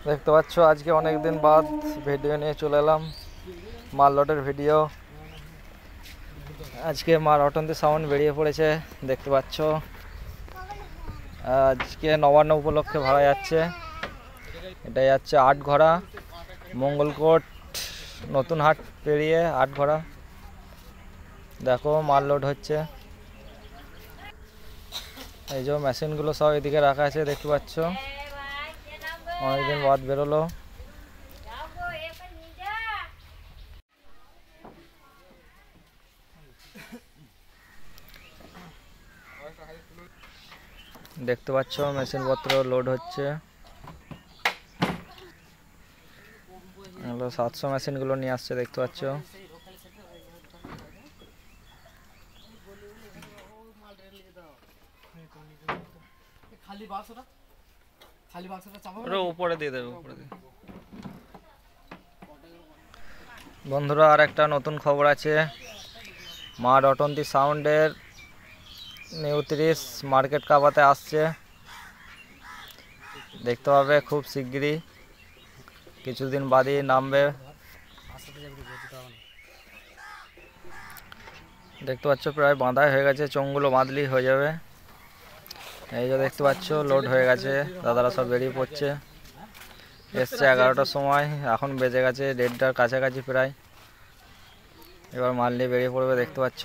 দেখতে পাচ্ছ আজকে অনেক দিন বাদ ভিডিও নিয়ে চলে এলাম, মাল লটের ভিডিও। আজকে মাল অটন্তি সাউন্ড বেরিয়ে পড়েছে, দেখতে পাচ্ছ। আজকে নবান্ন উপলক্ষে ভাড়া যাচ্ছে, এটা যাচ্ছে আটঘরা মঙ্গলকোট নতুন হাট পেরিয়ে আটঘরা। দেখো মাল লোড হচ্ছে, এই যে মেশিনগুলো সব এদিকে রাখা আছে, দেখতে পাচ্ছ। অনেকদিন বাদ বেরোলো। দেখতে পাচ্ছ মেশিনপত্র লোড হচ্ছে। 700 মেশিনগুলো নিয়ে আসছে, দেখতে পাচ্ছ। উপরে দিয়ে দেবে, উপরে দিয়ে। বন্ধুরা, আর একটা নতুন খবর আছে। মা অটন্তি সাউন্ডের নিউ 30 মার্কেট কাবাতে আসছে, দেখতে পাবে খুব শিগগিরই, কিছুদিন বাদই নামবে। দেখতে পাচ্ছ প্রায় বাঁধাই হয়ে গেছে, চোঙগুলো বাঁধলেই হয়ে যাবে। এই যে দেখতে পাচ্ছ লোড হয়ে গেছে, দাদারা সব বেরিয়ে পড়ছে। এসছে 11টার সময়, এখন বেজে গেছে 1:30টার কাছাকাছি প্রায়। এবার মাল নিয়ে বেরিয়ে পড়বে, দেখতে পাচ্ছ।